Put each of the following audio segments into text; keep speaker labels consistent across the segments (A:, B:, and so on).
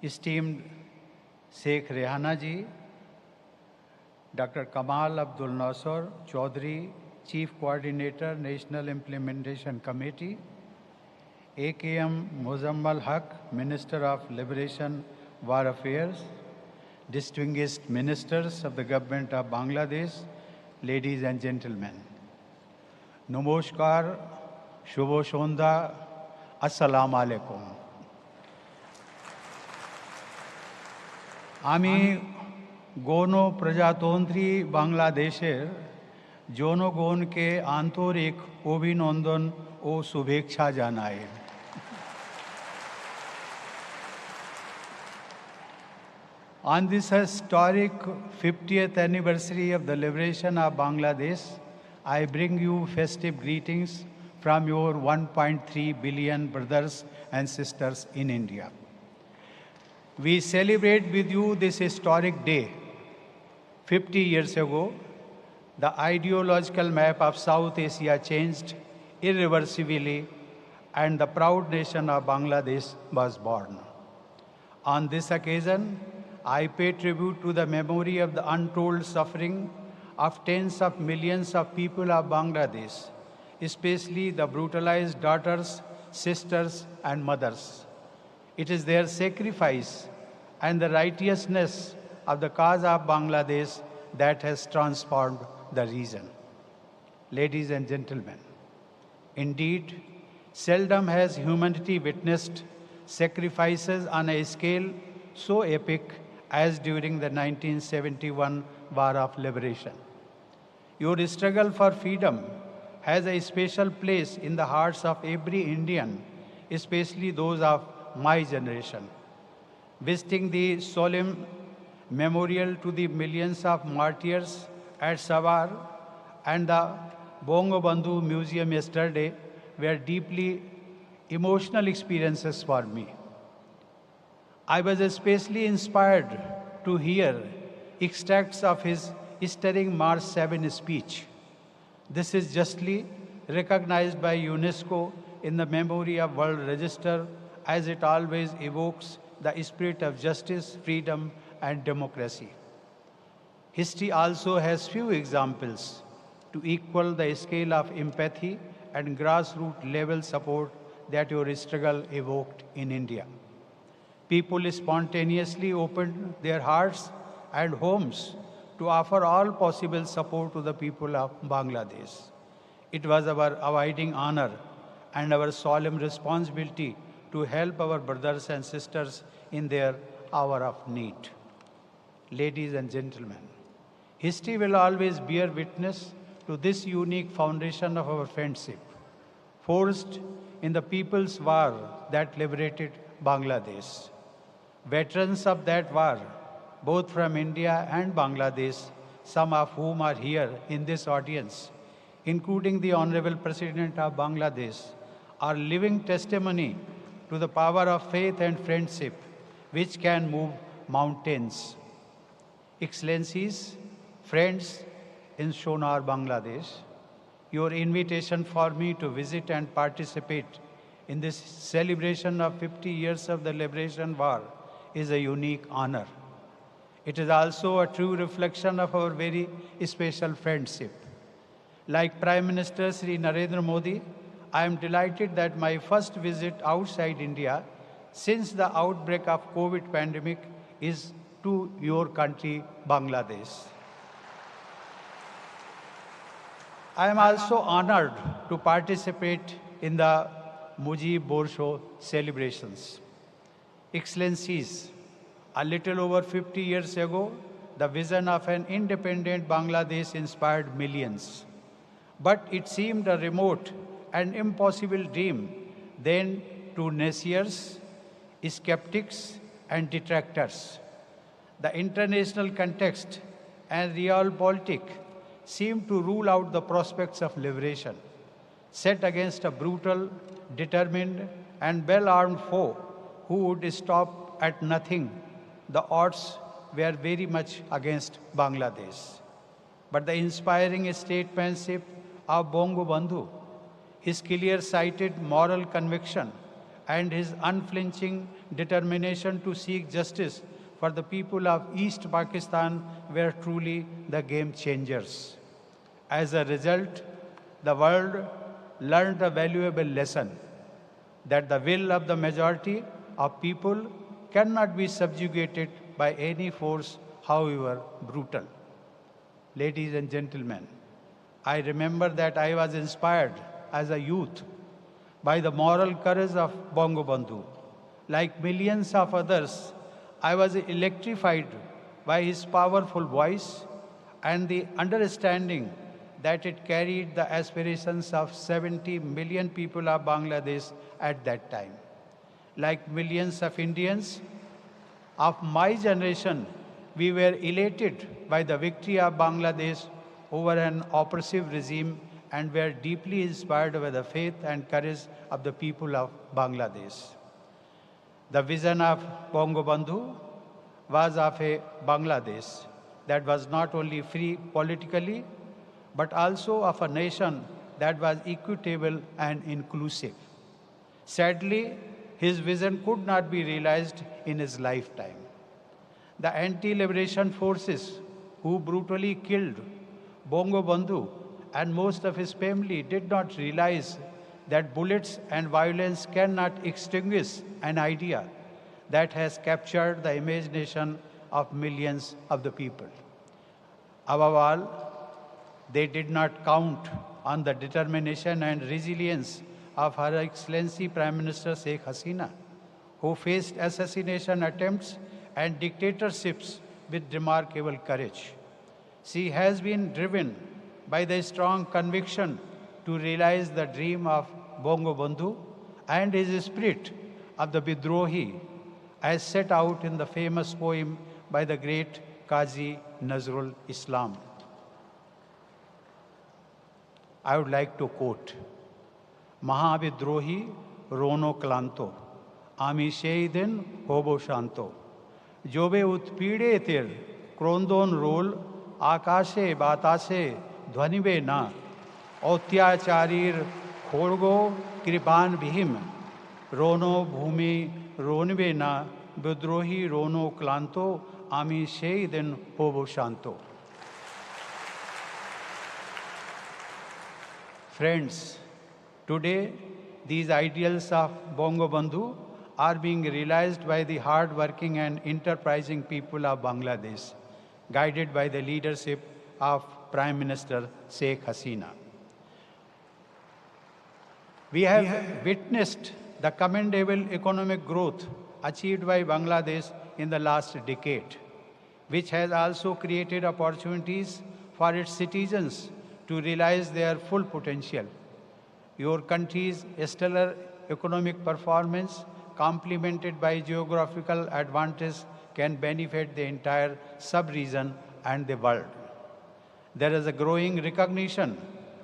A: esteemed Sheikh Rehana ji, Dr. Kamal Abdul Nasser Chaudhry, Chief Coordinator, National Implementation Committee, AKM Muzammal Haq, Minister of Liberation War Affairs, distinguished ministers of the government of Bangladesh, ladies and gentlemen. Namaskar, Shubho Shonda, Assalamu alaikum. আমি গণপ্রজাতন্ত্রী বাংলাদেশের জনগণকে আন্তরিক অভিনন্দন ও শুভেচ্ছা জানাই। On this historic 50th anniversary of the liberation of Bangladesh, I bring you festive greetings from your 1.3 billion brothers and sisters in India. We celebrate with you this historic day. 50 years ago, the ideological map of South Asia changed irreversibly and the proud nation of Bangladesh was born. On this occasion, I pay tribute to the memory of the untold suffering of tens of millions of people of Bangladesh, especially the brutalized daughters, sisters, and mothers. It is their sacrifice and the righteousness of the cause of Bangladesh that has transformed the region. Ladies and gentlemen, indeed, seldom has humanity witnessed sacrifices on a scale so epic as during the 1971 War of Liberation. Your struggle for freedom has a special place in the hearts of every Indian, especially those of my generation. Visiting the solemn memorial to the millions of martyrs at Savar and the Bangabandhu Museum yesterday were deeply emotional experiences for me. I was especially inspired to hear extracts of his stirring March 7 speech. This is justly recognized by UNESCO in the Memory of World Register, as it always evokes the spirit of justice, freedom, and democracy. History also has few examples to equal the scale of empathy and grassroots level support that your struggle evoked in India. People spontaneously opened their hearts and homes to offer all possible support to the people of Bangladesh. It was our abiding honor and our solemn responsibility to help our brothers and sisters in their hour of need. Ladies and gentlemen, history will always bear witness to this unique foundation of our friendship, forged in the people's war that liberated Bangladesh. Veterans of that war, both from India and Bangladesh, some of whom are here in this audience, including the Honorable President of Bangladesh, are living testimony to the power of faith and friendship, which can move mountains. Excellencies, friends in Sonar, Bangladesh, your invitation for me to visit and participate in this celebration of 50 years of the Liberation War is a unique honor. It is also a true reflection of our very special friendship. Like Prime Minister Sri Narendra Modi, I am delighted that my first visit outside India since the outbreak of COVID pandemic is to your country, Bangladesh. I am also honored to participate in the Mujib Borsho celebrations. Excellencies, a little over 50 years ago, the vision of an independent Bangladesh inspired millions. But it seemed a remote and impossible dream then to naysayers, skeptics, and detractors. The international context and realpolitik seemed to rule out the prospects of liberation, set against a brutal, determined, and well-armed foe who would stop at nothing. The odds were very much against Bangladesh. But the inspiring statesmanship of Bangabandhu, his clear-sighted moral conviction, and his unflinching determination to seek justice for the people of East Pakistan were truly the game changers. As a result, the world learned a valuable lesson that the will of the majority of people cannot be subjugated by any force, however brutal. Ladies and gentlemen, I remember that I was inspired as a youth by the moral courage of Bongo Bandhu. Like millions of others, I was electrified by his powerful voice and the understanding that it carried the aspirations of 70 million people of Bangladesh at that time. Like millions of Indians of my generation, we were elated by the victory of Bangladesh over an oppressive regime and were deeply inspired by the faith and courage of the people of Bangladesh. The vision of Bongo Bandhu was of a Bangladesh that was not only free politically, but also of a nation that was equitable and inclusive. Sadly, his vision could not be realized in his lifetime. The anti-liberation forces who brutally killed Bongo Bandhu and most of his family did not realize that bullets and violence cannot extinguish an idea that has captured the imagination of millions of the people. Above all, they did not count on the determination and resilience of Her Excellency Prime Minister Sheikh Hasina, who faced assassination attempts and dictatorships with remarkable courage. She has been driven by the strong conviction to realize the dream of Bongo Bandhu and his spirit of the Bidrohi, as set out in the famous poem by the great Qazi Nazrul Islam. I would like to quote, Mahabidrohi Rono Klanto, Ami Sheiden Hobo Shanto, Jobe Utpidetir, Krondon Rol, Akashe Batashe, Dhvanibe Na, Otyacharir Khorgo Kripan Bhim, Rono Bhumi Ronibe Na, Bidrohi Rono Klanto, Ami Sheiden Hobo Shanto. Friends, today these ideals of Bongo Bandhu are being realized by the hard-working and enterprising people of Bangladesh, guided by the leadership of Prime Minister Sheikh Hasina. We have witnessed the commendable economic growth achieved by Bangladesh in the last decade, which has also created opportunities for its citizens to realize their full potential. Your country's stellar economic performance, complemented by geographical advantage, can benefit the entire sub-region and the world. There is a growing recognition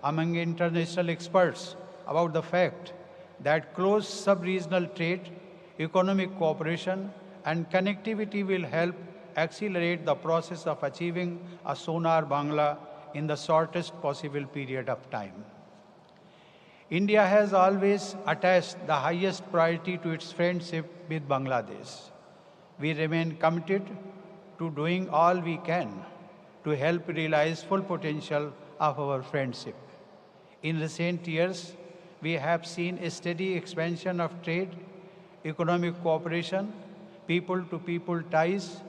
A: among international experts about the fact that close sub-regional trade, economic cooperation, and connectivity will help accelerate the process of achieving a Sonar Bangla in the shortest possible period of time. India has always attached the highest priority to its friendship with Bangladesh. We remain committed to doing all we can to help realize full potential of our friendship. In recent years, we have seen a steady expansion of trade, economic cooperation, people-to-people ties,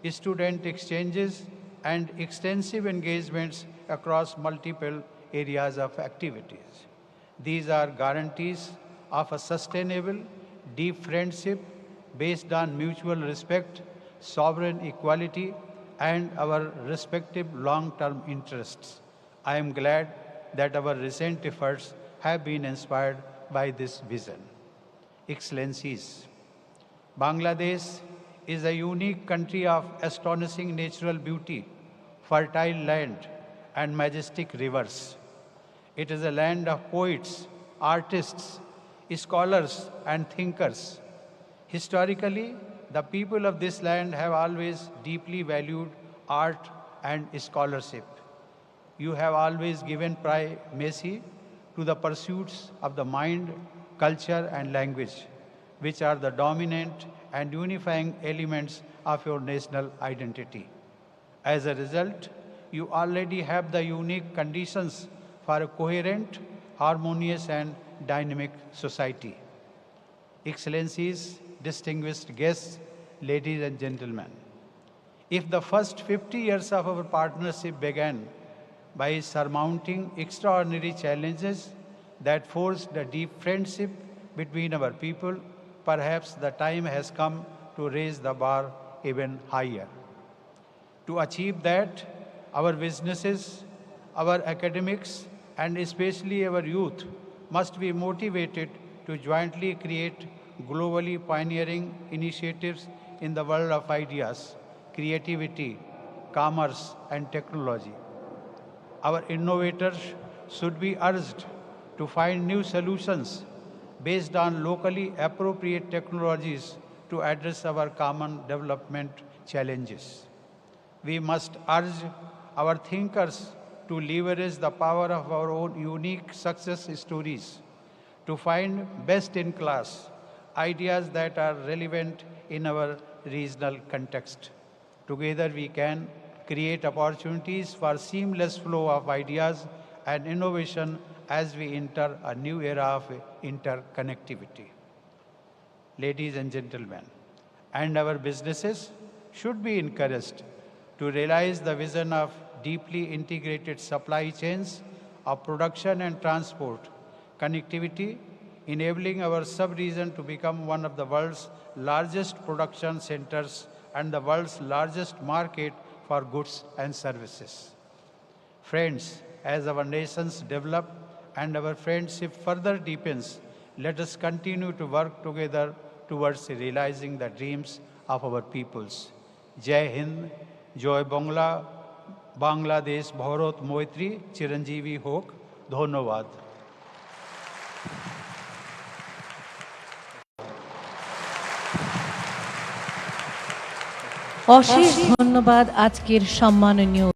A: student exchanges, and extensive engagements across multiple areas of activities. These are guarantees of a sustainable, deep friendship based on mutual respect, sovereign equality, and our respective long-term interests. I am glad that our recent efforts have been inspired by this vision. Excellencies, Bangladesh is a unique country of astonishing natural beauty, fertile land, and majestic rivers. It is a land of poets, artists, scholars, and thinkers. Historically, the people of this land have always deeply valued art and scholarship. You have always given primacy to the pursuits of the mind, culture, and language, which are the dominant and unifying elements of your national identity. As a result, you already have the unique conditions for a coherent, harmonious, and dynamic society. Excellencies, distinguished guests, ladies and gentlemen, if the first 50 years of our partnership began by surmounting extraordinary challenges that forced a deep friendship between our people, perhaps the time has come to raise the bar even higher. To achieve that, our businesses, our academics, and especially our youth must be motivated to jointly create globally pioneering initiatives in the world of ideas, creativity, commerce, and technology. Our innovators should be urged to find new solutions based on locally appropriate technologies to address our common development challenges. We must urge our thinkers to leverage the power of our own unique success stories to find best-in-class ideas that are relevant in our regional context. Together we can create opportunities for seamless flow of ideas and innovation as we enter a new era of interconnectivity. Ladies and gentlemen, and our businesses should be encouraged to realize the vision of deeply integrated supply chains of production and transport, connectivity, enabling our sub-region to become one of the world's largest production centers and the world's largest market for goods and services. Friends, as our nations develop and our friendship further deepens, let us continue to work together towards realizing the dreams of our peoples. Jai Hind, Joy Bangla, Bangladesh, Bharat Moitri, Chiranjeevi Hok, Dhonwad.
B: অশেষ ধন্যবাদ আজকের সম্মাননীয়